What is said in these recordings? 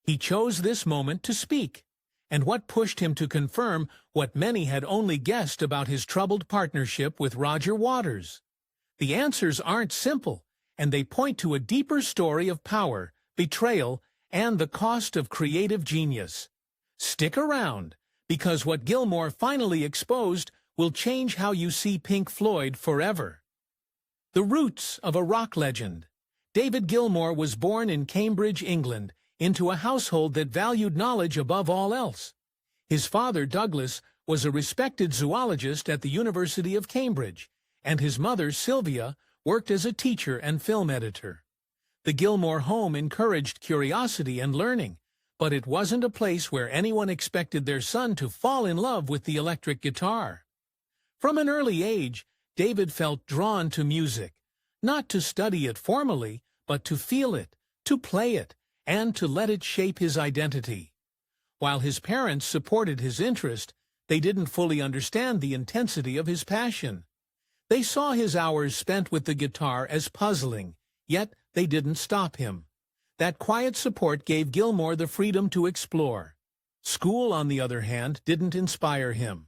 He chose this moment to speak, and what pushed him to confirm what many had only guessed about his troubled partnership with Roger Waters? The answers aren't simple, and they point to a deeper story of power, betrayal, and the cost of creative genius. Stick around, because what Gilmour finally exposed will change how you see Pink Floyd forever. The roots of a rock legend. David Gilmour was born in Cambridge, England, into a household that valued knowledge above all else. His father, Douglas, was a respected zoologist at the University of Cambridge, and his mother, Sylvia, worked as a teacher and film editor. The Gilmour home encouraged curiosity and learning, but it wasn't a place where anyone expected their son to fall in love with the electric guitar. From an early age, David felt drawn to music, not to study it formally, but to feel it, to play it, and to let it shape his identity. While his parents supported his interest, they didn't fully understand the intensity of his passion. They saw his hours spent with the guitar as puzzling, yet they didn't stop him. That quiet support gave Gilmour the freedom to explore. School, on the other hand, didn't inspire him.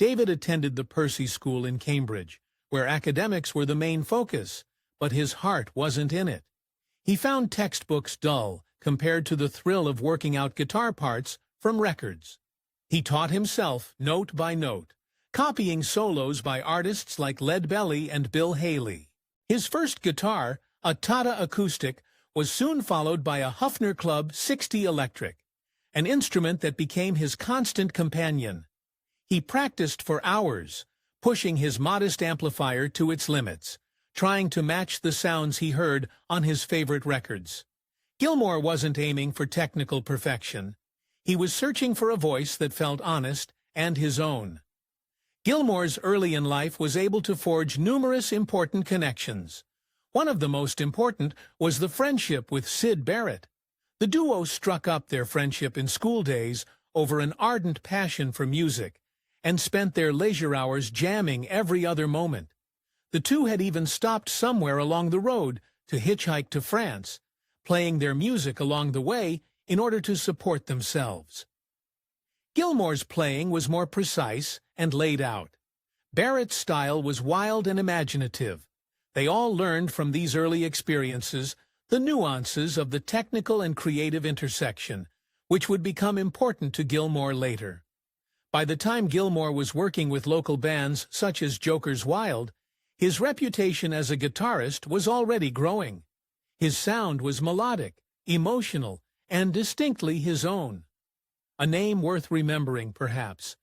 David attended the Percy School in Cambridge, where academics were the main focus, but his heart wasn't in it. He found textbooks dull compared to the thrill of working out guitar parts from records. He taught himself note by note, copying solos by artists like Lead Belly and Bill Haley. His first guitar, a Tata acoustic, was soon followed by a Hufner Club 60 electric, an instrument that became his constant companion. He practiced for hours, pushing his modest amplifier to its limits, trying to match the sounds he heard on his favorite records. Gilmour wasn't aiming for technical perfection. He was searching for a voice that felt honest and his own. Gilmour's early in life was able to forge numerous important connections. One of the most important was the friendship with Syd Barrett. The duo struck up their friendship in school days over an ardent passion for music, and spent their leisure hours jamming every other moment. The two had even stopped somewhere along the road to hitchhike to France, playing their music along the way in order to support themselves. Gilmour's playing was more precise and laid out. Barrett's style was wild and imaginative. They all learned from these early experiences the nuances of the technical and creative intersection, which would become important to Gilmour later. By the time Gilmour was working with local bands such as Joker's Wild, his reputation as a guitarist was already growing. His sound was melodic, emotional, and distinctly his own. A name worth remembering, perhaps.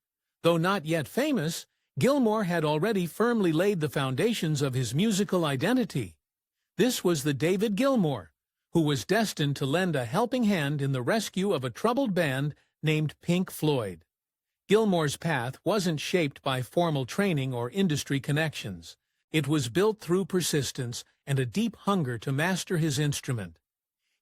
Though not yet famous, Gilmour had already firmly laid the foundations of his musical identity. This was the David Gilmour, who was destined to lend a helping hand in the rescue of a troubled band named Pink Floyd. Gilmour's path wasn't shaped by formal training or industry connections. It was built through persistence and a deep hunger to master his instrument.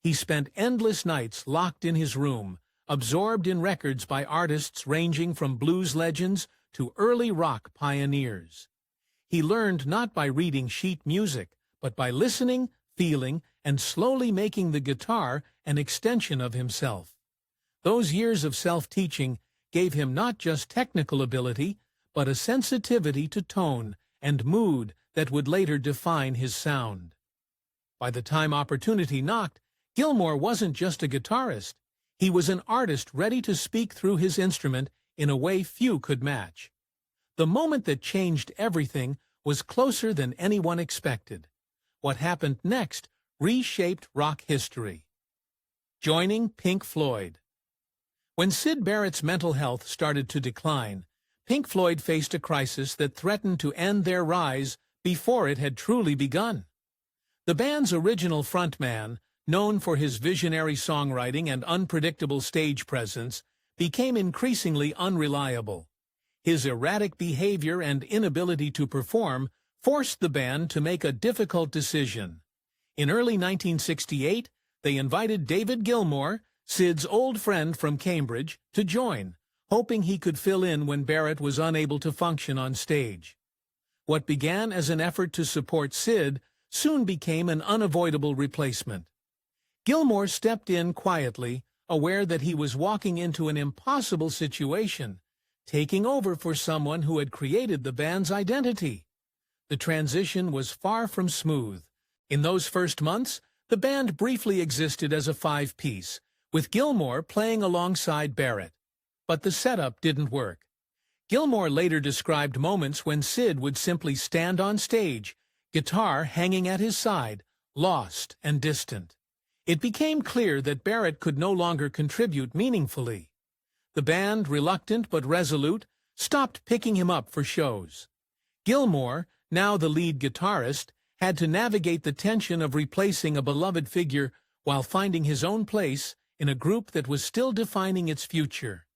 He spent endless nights locked in his room, absorbed in records by artists ranging from blues legends to early rock pioneers. He learned not by reading sheet music, but by listening, feeling, and slowly making the guitar an extension of himself. Those years of self-teaching gave him not just technical ability, but a sensitivity to tone and mood that would later define his sound. By the time opportunity knocked, Gilmour wasn't just a guitarist. He was an artist ready to speak through his instrument in a way few could match. The moment that changed everything was closer than anyone expected. What happened next reshaped rock history. Joining Pink Floyd. When Syd Barrett's mental health started to decline, Pink Floyd faced a crisis that threatened to end their rise before it had truly begun. The band's original frontman, known for his visionary songwriting and unpredictable stage presence, became increasingly unreliable. His erratic behavior and inability to perform forced the band to make a difficult decision. In early 1968, they invited David Gilmour, Syd's old friend from Cambridge, to join, hoping he could fill in when Barrett was unable to function on stage. What began as an effort to support Syd soon became an unavoidable replacement. Gilmour stepped in quietly, aware that he was walking into an impossible situation, taking over for someone who had created the band's identity. The transition was far from smooth. In those first months, the band briefly existed as a five-piece, with Gilmour playing alongside Barrett. But the setup didn't work. Gilmour later described moments when Syd would simply stand on stage, guitar hanging at his side, lost and distant. It became clear that Barrett could no longer contribute meaningfully. The band, reluctant but resolute, stopped picking him up for shows. Gilmour, now the lead guitarist, had to navigate the tension of replacing a beloved figure while finding his own place in a group that was still defining its future.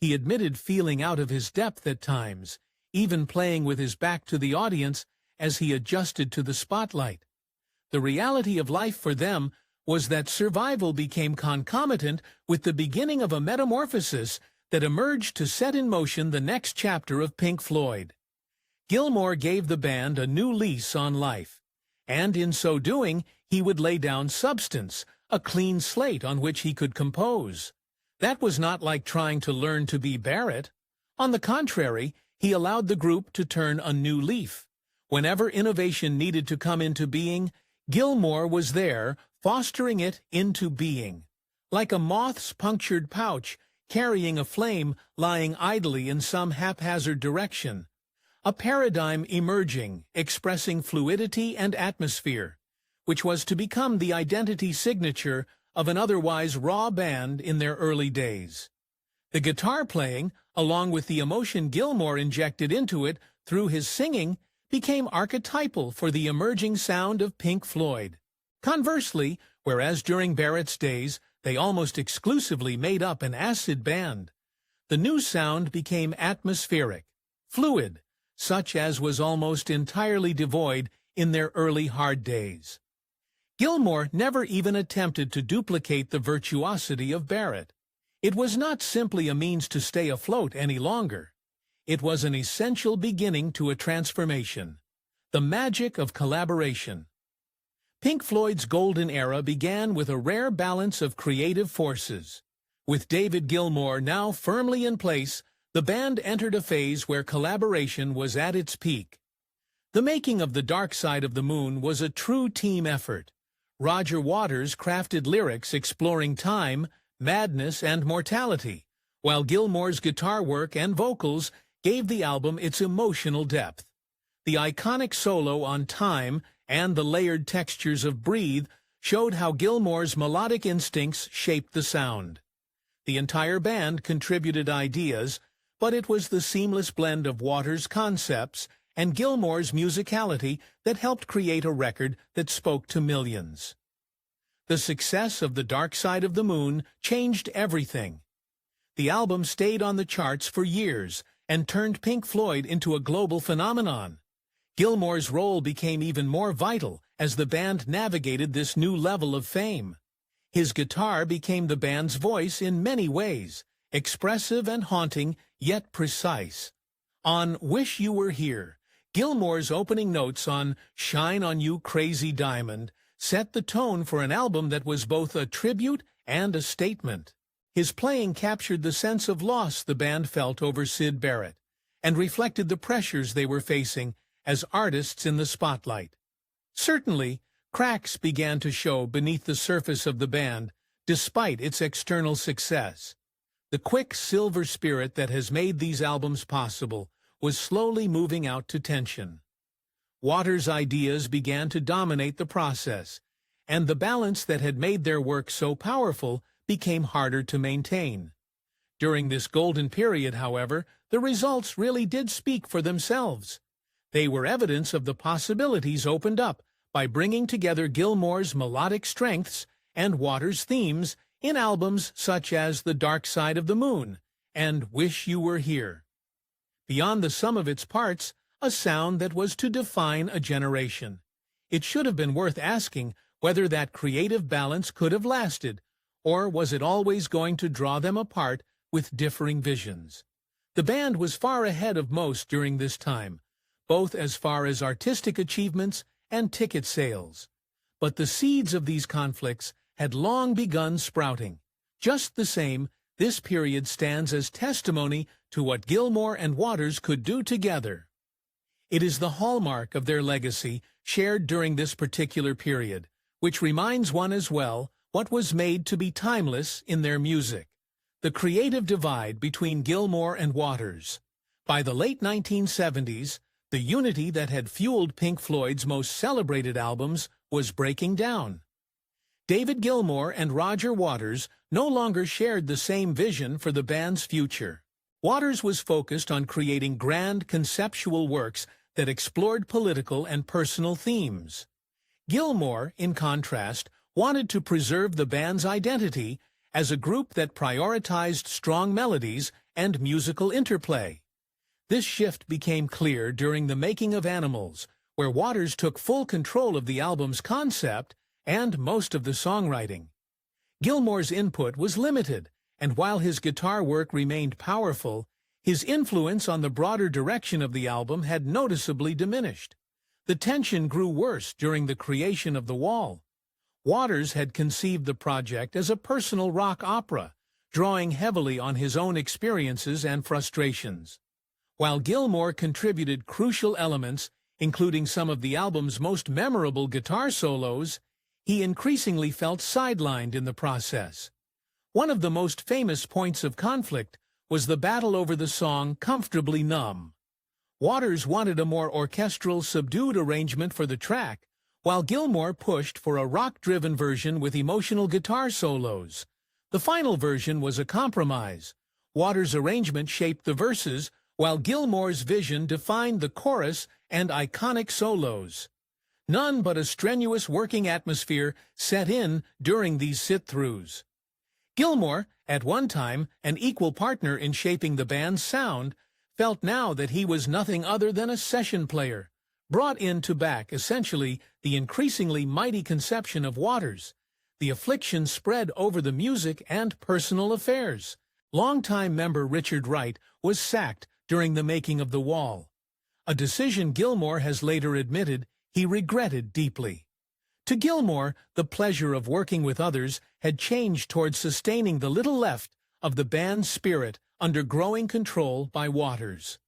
He admitted feeling out of his depth at times, even playing with his back to the audience as he adjusted to the spotlight. The reality of life for them was that survival became concomitant with the beginning of a metamorphosis that emerged to set in motion the next chapter of Pink Floyd. Gilmour gave the band a new lease on life, and in so doing, he would lay down substance, a clean slate on which he could compose. That was not like trying to learn to be Barrett. On the contrary, he allowed the group to turn a new leaf. Whenever innovation needed to come into being, Gilmour was there, fostering it into being. Like a moth's punctured pouch, carrying a flame lying idly in some haphazard direction. A paradigm emerging, expressing fluidity and atmosphere, which was to become the identity signature of an otherwise raw band in their early days. The guitar playing, along with the emotion Gilmour injected into it through his singing, became archetypal for the emerging sound of Pink Floyd. Conversely, whereas during Barrett's days they almost exclusively made up an acid band, the new sound became atmospheric, fluid, such as was almost entirely devoid in their early hard days. Gilmour never even attempted to duplicate the virtuosity of Barrett. It was not simply a means to stay afloat any longer. It was an essential beginning to a transformation. The magic of collaboration. Pink Floyd's golden era began with a rare balance of creative forces. With David Gilmour now firmly in place, the band entered a phase where collaboration was at its peak. The making of The Dark Side of the Moon was a true team effort. Roger Waters crafted lyrics exploring time, madness, and mortality, while Gilmour's guitar work and vocals gave the album its emotional depth. The iconic solo on Time and the layered textures of Breathe showed how Gilmour's melodic instincts shaped the sound. The entire band contributed ideas, but it was the seamless blend of Waters' concepts and Gilmour's musicality that helped create a record that spoke to millions. The success of The Dark Side of the Moon changed everything. The album stayed on the charts for years and turned Pink Floyd into a global phenomenon. Gilmour's role became even more vital as the band navigated this new level of fame. His guitar became the band's voice in many ways, expressive and haunting, yet precise. On Wish You Were Here, Gilmour's opening notes on Shine on You Crazy Diamond set the tone for an album that was both a tribute and a statement. His playing captured the sense of loss the band felt over Syd Barrett, and reflected the pressures they were facing as artists in the spotlight. Certainly, cracks began to show beneath the surface of the band, despite its external success. The quick silver spirit that has made these albums possible was slowly moving out to tension. Waters' ideas began to dominate the process, and the balance that had made their work so powerful became harder to maintain. During this golden period, however, the results really did speak for themselves. They were evidence of the possibilities opened up by bringing together Gilmour's melodic strengths and Waters' themes in albums such as The Dark Side of the Moon and Wish You Were Here. Beyond the sum of its parts, a sound that was to define a generation. It should have been worth asking whether that creative balance could have lasted, or was it always going to draw them apart with differing visions? The band was far ahead of most during this time, both as far as artistic achievements and ticket sales. But the seeds of these conflicts had long begun sprouting. Just the same, this period stands as testimony to what Gilmour and Waters could do together. It is the hallmark of their legacy shared during this particular period, which reminds one as well what was made to be timeless in their music: the creative divide between Gilmour and Waters. By the late 1970s, the unity that had fueled Pink Floyd's most celebrated albums was breaking down. David Gilmour and Roger Waters no longer shared the same vision for the band's future. Waters was focused on creating grand conceptual works that explored political and personal themes. Gilmour, in contrast, wanted to preserve the band's identity as a group that prioritized strong melodies and musical interplay. This shift became clear during the making of Animals, where Waters took full control of the album's concept and most of the songwriting. Gilmour's input was limited, and while his guitar work remained powerful, his influence on the broader direction of the album had noticeably diminished. The tension grew worse during the creation of The Wall. Waters had conceived the project as a personal rock opera, drawing heavily on his own experiences and frustrations. While Gilmour contributed crucial elements, including some of the album's most memorable guitar solos, he increasingly felt sidelined in the process. One of the most famous points of conflict was the battle over the song Comfortably Numb. Waters wanted a more orchestral, subdued arrangement for the track, while Gilmour pushed for a rock-driven version with emotional guitar solos. The final version was a compromise. Waters' arrangement shaped the verses, while Gilmour's vision defined the chorus and iconic solos. None but a strenuous working atmosphere set in during these sit-throughs. Gilmour, at one time an equal partner in shaping the band's sound, felt now that he was nothing other than a session player, brought in to back essentially the increasingly mighty conception of Waters. The affliction spread over the music and personal affairs. Longtime member Richard Wright was sacked during the making of The Wall, a decision Gilmour has later admitted he regretted deeply. To Gilmour, the pleasure of working with others had changed towards sustaining the little left of the band's spirit under growing control by Waters.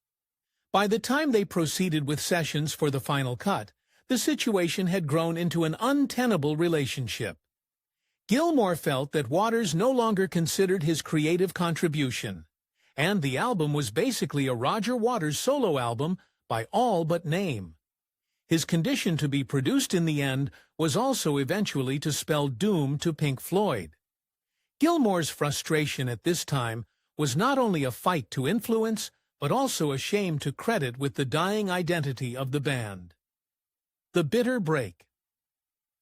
By the time they proceeded with sessions for the final cut, the situation had grown into an untenable relationship. Gilmour felt that Waters no longer considered his creative contribution, and the album was basically a Roger Waters solo album by all but name. His condition to be produced in the end was also eventually to spell doom to Pink Floyd. Gilmour's frustration at this time was not only a fight to influence, but also a shame to credit with the dying identity of the band. The bitter break.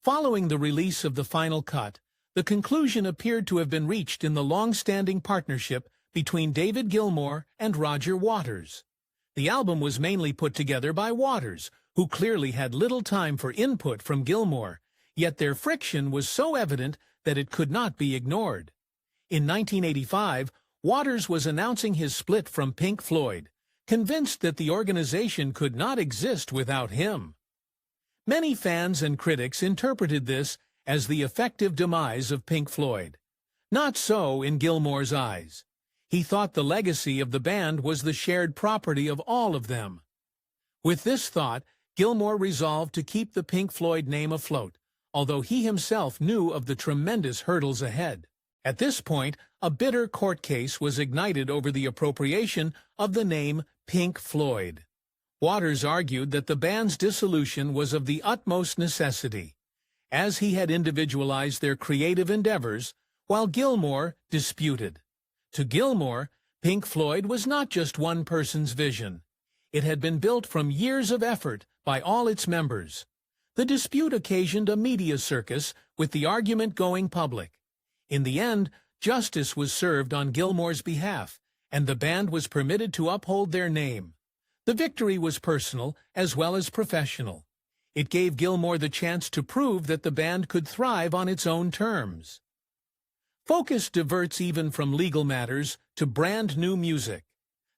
Following the release of the final cut, the conclusion appeared to have been reached in the long-standing partnership between David Gilmour and Roger Waters. The album was mainly put together by Waters, who clearly had little time for input from Gilmour, yet their friction was so evident that it could not be ignored. In 1985, Waters was announcing his split from Pink Floyd, convinced that the organization could not exist without him. Many fans and critics interpreted this as the effective demise of Pink Floyd. Not so in Gilmour's eyes. He thought the legacy of the band was the shared property of all of them. With this thought, Gilmour resolved to keep the Pink Floyd name afloat, although he himself knew of the tremendous hurdles ahead. At this point, a bitter court case was ignited over the appropriation of the name Pink Floyd. Waters argued that the band's dissolution was of the utmost necessity, as he had individualized their creative endeavors, while Gilmour disputed. To Gilmour, Pink Floyd was not just one person's vision. It had been built from years of effort by all its members. The dispute occasioned a media circus, with the argument going public. In the end, justice was served on Gilmour's behalf, and the band was permitted to uphold their name. The victory was personal as well as professional. It gave Gilmour the chance to prove that the band could thrive on its own terms. Focus diverts even from legal matters to brand new music.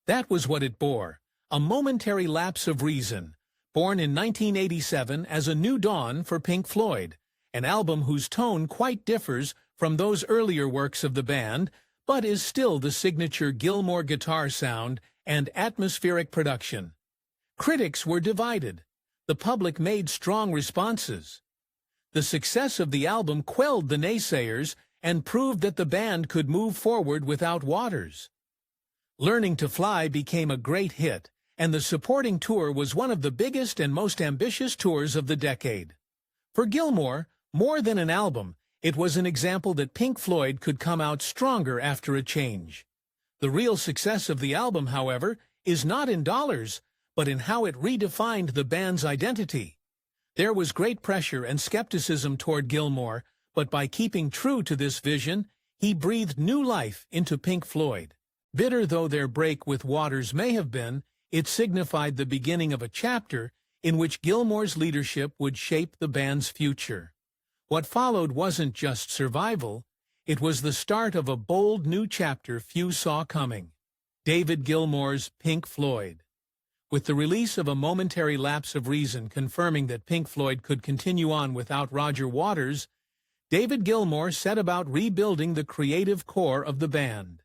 That was what it bore, a momentary lapse of reason, born in 1987 as a new dawn for Pink Floyd, an album whose tone quite differs from those earlier works of the band, but is still the signature Gilmour guitar sound and atmospheric production. Critics were divided. The public made strong responses. The success of the album quelled the naysayers and proved that the band could move forward without Waters. Learning to Fly became a great hit, and the supporting tour was one of the biggest and most ambitious tours of the decade. For Gilmour, more than an album, it was an example that Pink Floyd could come out stronger after a change. The real success of the album, however, is not in dollars, but in how it redefined the band's identity. There was great pressure and skepticism toward Gilmour, but by keeping true to this vision, he breathed new life into Pink Floyd. Bitter though their break with Waters may have been, it signified the beginning of a chapter in which Gilmour's leadership would shape the band's future. What followed wasn't just survival, it was the start of a bold new chapter few saw coming. David Gilmour's Pink Floyd. With the release of a momentary lapse of reason confirming that Pink Floyd could continue on without Roger Waters, David Gilmour set about rebuilding the creative core of the band.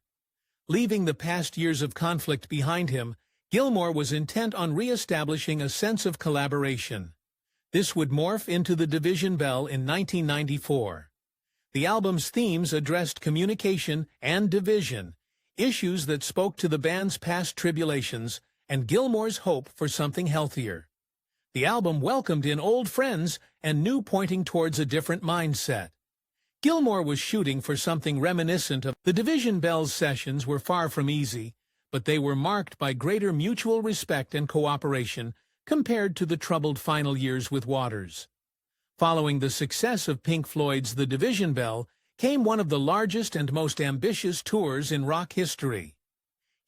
Leaving the past years of conflict behind him, Gilmour was intent on re-establishing a sense of collaboration. This would morph into the Division Bell in 1994. The album's themes addressed communication and division, issues that spoke to the band's past tribulations and Gilmour's hope for something healthier. The album welcomed in old friends and new, pointing towards a different mindset. Gilmour was shooting for something reminiscent of the Division Bell's sessions were far from easy, but they were marked by greater mutual respect and cooperation compared to the troubled final years with Waters. Following the success of Pink Floyd's The Division Bell came one of the largest and most ambitious tours in rock history.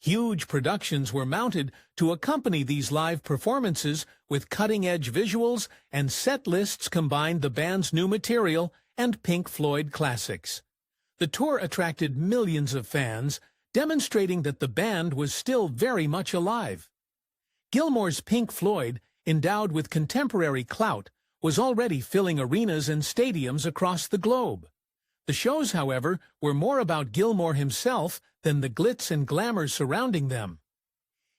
Huge productions were mounted to accompany these live performances with cutting-edge visuals, and set lists combined the band's new material and Pink Floyd classics. The tour attracted millions of fans, demonstrating that the band was still very much alive. Gilmour's Pink Floyd, endowed with contemporary clout, was already filling arenas and stadiums across the globe. The shows, however, were more about Gilmour himself than the glitz and glamour surrounding them.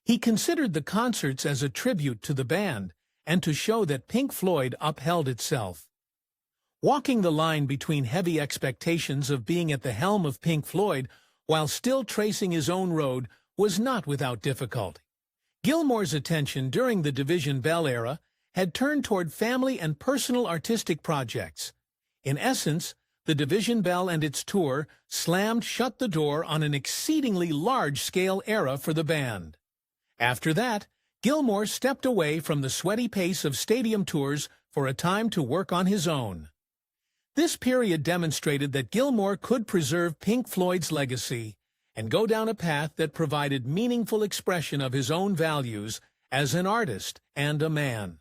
He considered the concerts as a tribute to the band and to show that Pink Floyd upheld itself. Walking the line between heavy expectations of being at the helm of Pink Floyd while still tracing his own road was not without difficulty. Gilmour's attention during the Division Bell era had turned toward family and personal artistic projects. In essence, the Division Bell and its tour slammed shut the door on an exceedingly large-scale era for the band. After that, Gilmour stepped away from the sweaty pace of stadium tours for a time to work on his own. This period demonstrated that Gilmour could preserve Pink Floyd's legacy and go down a path that provided meaningful expression of his own values as an artist and a man.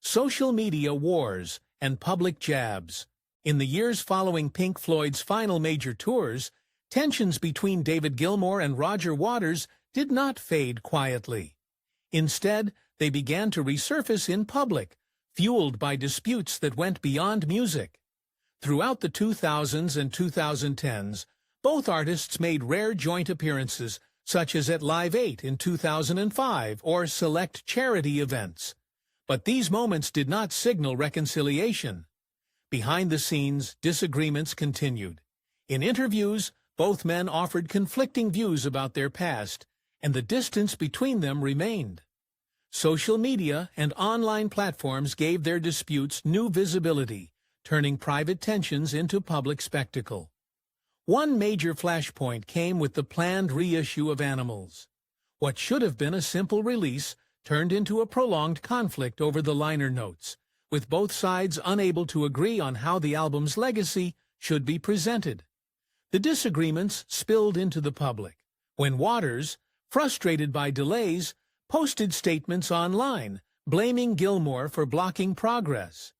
Social media wars and public jabs. In the years following Pink Floyd's final major tours, tensions between David Gilmour and Roger Waters did not fade quietly. Instead, they began to resurface in public, fueled by disputes that went beyond music. Throughout the 2000s and 2010s, both artists made rare joint appearances, such as at Live 8 in 2005 or select charity events. But these moments did not signal reconciliation. Behind the scenes, disagreements continued. In interviews, both men offered conflicting views about their past, and the distance between them remained. Social media and online platforms gave their disputes new visibility, turning private tensions into public spectacle. One major flashpoint came with the planned reissue of Animals. What should have been a simple release turned into a prolonged conflict over the liner notes, with both sides unable to agree on how the album's legacy should be presented. The disagreements spilled into the public, when Waters, frustrated by delays, posted statements online, blaming Gilmour for blocking progress.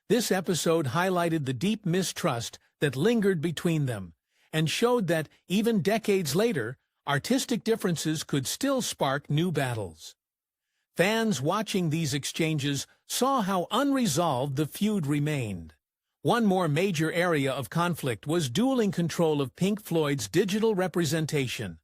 This episode highlighted the deep mistrust that lingered between them, and showed that, even decades later, artistic differences could still spark new battles. Fans watching these exchanges saw how unresolved the feud remained. One more major area of conflict was dueling control of Pink Floyd's digital representation.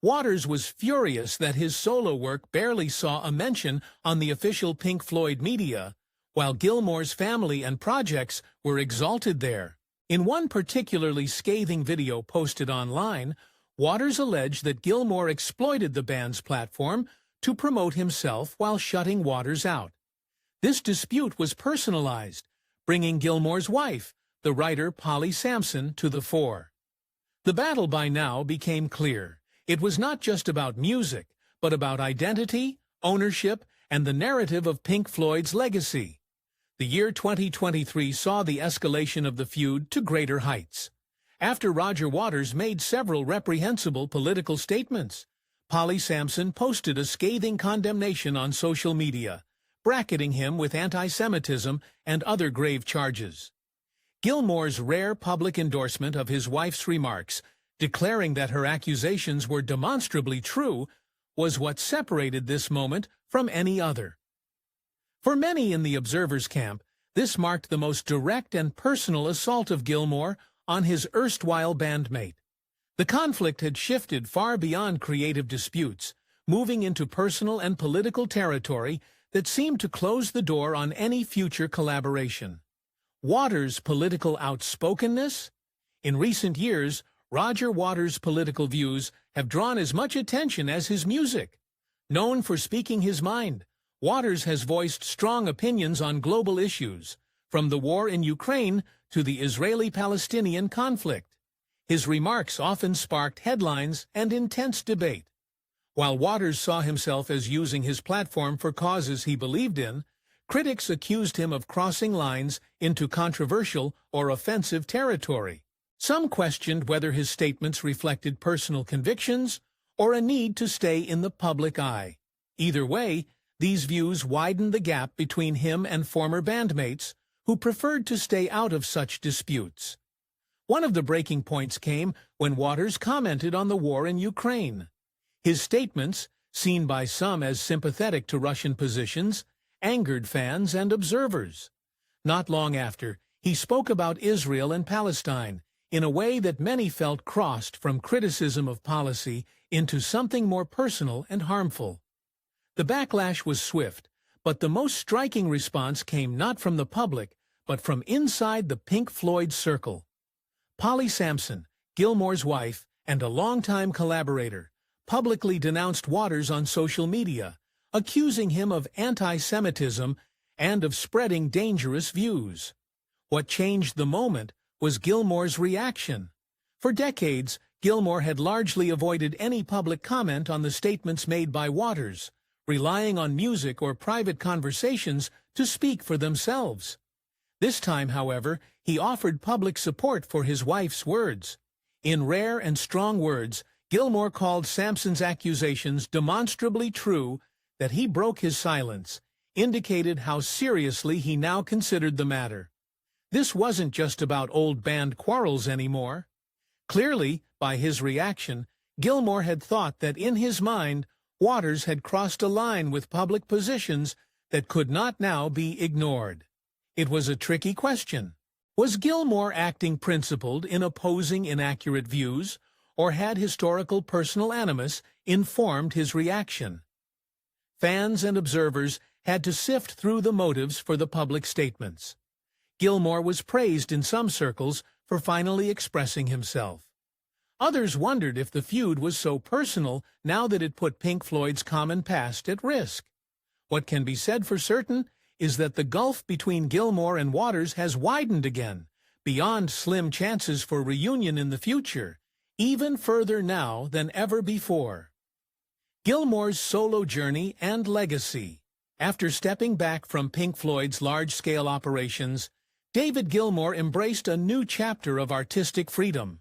Waters was furious that his solo work barely saw a mention on the official Pink Floyd media, while Gilmour's family and projects were exalted there. In one particularly scathing video posted online, Waters alleged that Gilmour exploited the band's platform to promote himself while shutting Waters out. This dispute was personalized, bringing Gilmour's wife, the writer Polly Sampson, to the fore. The battle by now became clear. It was not just about music, but about identity, ownership, and the narrative of Pink Floyd's legacy. The year 2023 saw the escalation of the feud to greater heights. After Roger Waters made several reprehensible political statements, Polly Sampson posted a scathing condemnation on social media, bracketing him with anti-Semitism and other grave charges. Gilmour's rare public endorsement of his wife's remarks, declaring that her accusations were demonstrably true, was what separated this moment from any other. For many in the Observer's camp, this marked the most direct and personal assault of Gilmour on his erstwhile bandmate. The conflict had shifted far beyond creative disputes, moving into personal and political territory that seemed to close the door on any future collaboration. Waters' political outspokenness? In recent years, Roger Waters' political views have drawn as much attention as his music. Known for speaking his mind, Waters has voiced strong opinions on global issues, from the war in Ukraine to the Israeli-Palestinian conflict. His remarks often sparked headlines and intense debate. While Waters saw himself as using his platform for causes he believed in, critics accused him of crossing lines into controversial or offensive territory. Some questioned whether his statements reflected personal convictions or a need to stay in the public eye. Either way, these views widened the gap between him and former bandmates who preferred to stay out of such disputes. One of the breaking points came when Waters commented on the war in Ukraine. His statements, seen by some as sympathetic to Russian positions, angered fans and observers. Not long after, he spoke about Israel and Palestine in a way that many felt crossed from criticism of policy into something more personal and harmful. The backlash was swift, but the most striking response came not from the public, but from inside the Pink Floyd circle. Polly Sampson, Gilmour's wife and a longtime collaborator, publicly denounced Waters on social media, accusing him of anti-Semitism and of spreading dangerous views. What changed the moment was Gilmour's reaction. For decades, Gilmour had largely avoided any public comment on the statements made by Waters, relying on music or private conversations to speak for themselves. This time, however, he offered public support for his wife's words. In rare and strong words, Gilmour called Sampson's accusations demonstrably true, that he broke his silence, indicated how seriously he now considered the matter. This wasn't just about old band quarrels anymore. Clearly, by his reaction, Gilmour had thought that in his mind, Waters had crossed a line with public positions that could not now be ignored. It was a tricky question. Was Gilmour acting principled in opposing inaccurate views, or had historical personal animus informed his reaction? Fans and observers had to sift through the motives for the public statements. Gilmour was praised in some circles for finally expressing himself. Others wondered if the feud was so personal now that it put Pink Floyd's common past at risk. What can be said for certain is that the gulf between Gilmour and Waters has widened again, beyond slim chances for reunion in the future, even further now than ever before. Gilmour's solo journey and legacy. After stepping back from Pink Floyd's large-scale operations, David Gilmour embraced a new chapter of artistic freedom.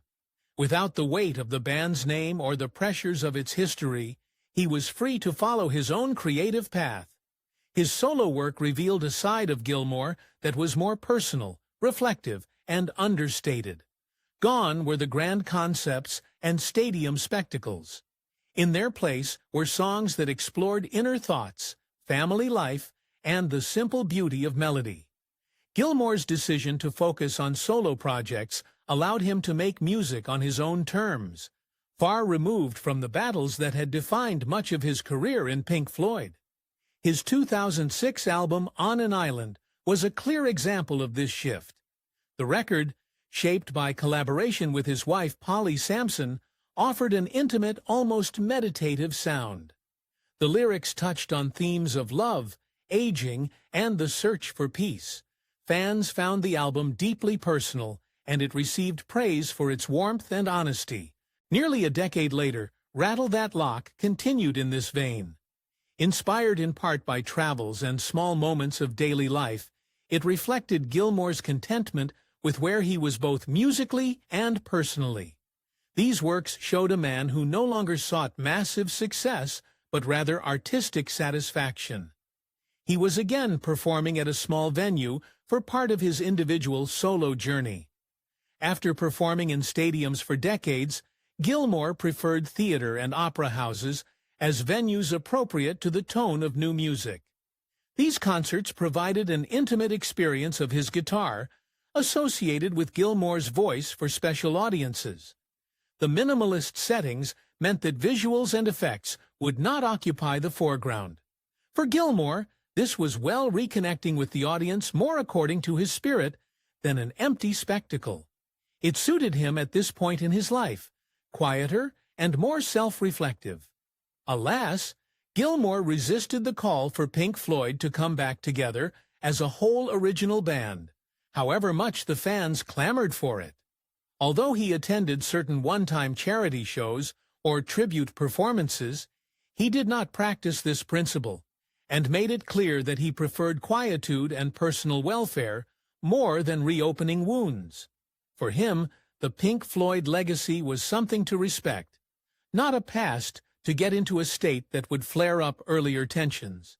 Without the weight of the band's name or the pressures of its history, he was free to follow his own creative path. His solo work revealed a side of Gilmour that was more personal, reflective, and understated. Gone were the grand concepts and stadium spectacles. In their place were songs that explored inner thoughts, family life, and the simple beauty of melody. Gilmour's decision to focus on solo projects allowed him to make music on his own terms, far removed from the battles that had defined much of his career in Pink Floyd. His 2006 album On an Island was a clear example of this shift. The record, shaped by collaboration with his wife Polly Samson, offered an intimate, almost meditative sound. The lyrics touched on themes of love, aging, and the search for peace. Fans found the album deeply personal, and it received praise for its warmth and honesty. Nearly a decade later, Rattle That Lock continued in this vein. Inspired in part by travels and small moments of daily life, it reflected Gilmour's contentment with where he was both musically and personally. These works showed a man who no longer sought massive success, but rather artistic satisfaction. He was again performing at a small venue for part of his individual solo journey. After performing in stadiums for decades, Gilmour preferred theater and opera houses as venues appropriate to the tone of new music. These concerts provided an intimate experience of his guitar, associated with Gilmour's voice for special audiences. The minimalist settings meant that visuals and effects would not occupy the foreground. For Gilmour, this was reconnecting with the audience more according to his spirit than an empty spectacle. It suited him at this point in his life, quieter and more self-reflective. Alas, Gilmour resisted the call for Pink Floyd to come back together as a whole original band, however much the fans clamored for it. Although he attended certain one-time charity shows or tribute performances, he did not practice this principle, and made it clear that he preferred quietude and personal welfare more than reopening wounds. For him, the Pink Floyd legacy was something to respect, not a past to get into a state that would flare up earlier tensions.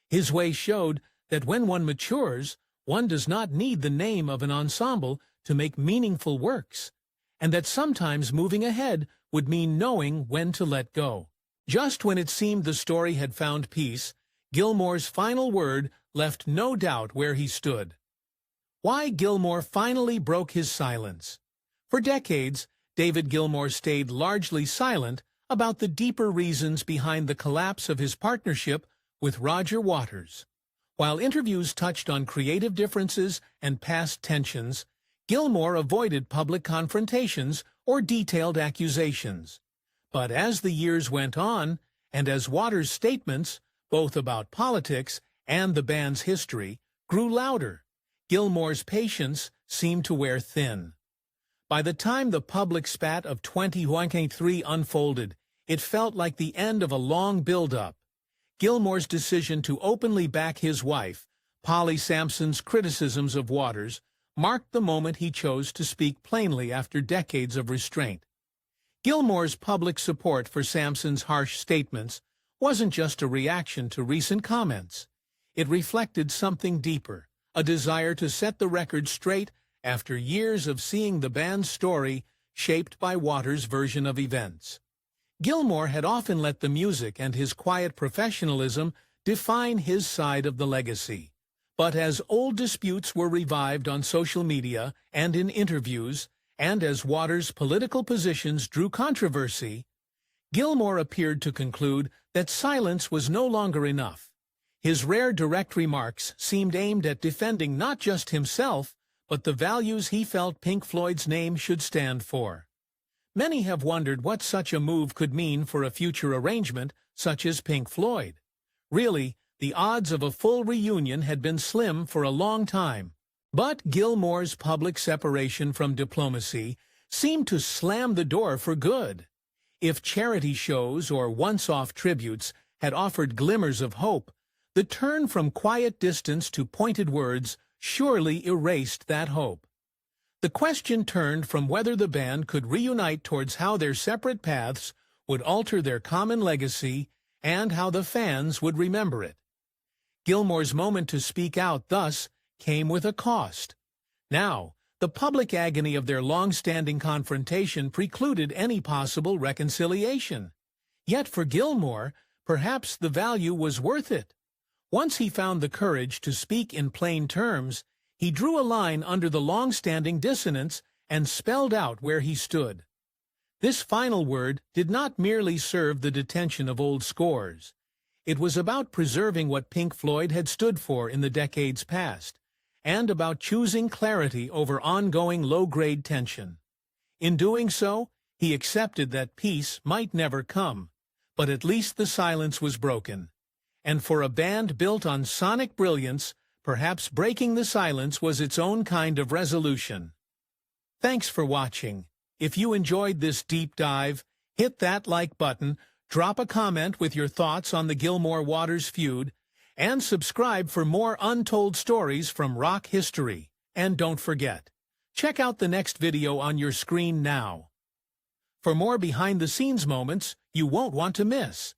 His way showed that when one matures, one does not need the name of an ensemble to make meaningful works, and that sometimes moving ahead would mean knowing when to let go. Just when it seemed the story had found peace, Gilmour's final word left no doubt where he stood. Why Gilmour finally broke his silence. For decades, David Gilmour stayed largely silent about the deeper reasons behind the collapse of his partnership with Roger Waters. While interviews touched on creative differences and past tensions, Gilmour avoided public confrontations or detailed accusations. But as the years went on, and as Waters' statements, both about politics and the band's history, grew louder, Gilmour's patience seemed to wear thin. By the time the public spat of 2023 unfolded, it felt like the end of a long build-up. Gilmour's decision to openly back his wife, Polly Samson's criticisms of Waters, marked the moment he chose to speak plainly after decades of restraint. Gilmour's public support for Samson's harsh statements wasn't just a reaction to recent comments. It reflected something deeper, a desire to set the record straight after years of seeing the band's story shaped by Waters' version of events. Gilmour had often let the music and his quiet professionalism define his side of the legacy. But as old disputes were revived on social media and in interviews, and as Waters' political positions drew controversy, Gilmour appeared to conclude that silence was no longer enough. His rare direct remarks seemed aimed at defending not just himself, but the values he felt Pink Floyd's name should stand for. Many have wondered what such a move could mean for a future arrangement such as Pink Floyd. Really, the odds of a full reunion had been slim for a long time. But Gilmour's public separation from diplomacy seemed to slam the door for good. If charity shows or once-off tributes had offered glimmers of hope, the turn from quiet distance to pointed words surely erased that hope. The question turned from whether the band could reunite towards how their separate paths would alter their common legacy and how the fans would remember it. Gilmour's moment to speak out thus came with a cost. Now, the public agony of their long-standing confrontation precluded any possible reconciliation. Yet for Gilmour, perhaps the value was worth it. Once he found the courage to speak in plain terms, He drew a line under the long-standing dissonance and spelled out where he stood. This final word did not merely serve the detention of old scores. It was about preserving what Pink Floyd had stood for in the decades past, and about choosing clarity over ongoing low-grade tension. In doing so, he accepted that peace might never come, but at least the silence was broken. And for a band built on sonic brilliance, perhaps breaking the silence was its own kind of resolution. Thanks for watching. If you enjoyed this deep dive, hit that like button, drop a comment with your thoughts on the Gilmour-Waters feud, and subscribe for more untold stories from rock history. And don't forget, check out the next video on your screen now for more behind-the-scenes moments you won't want to miss.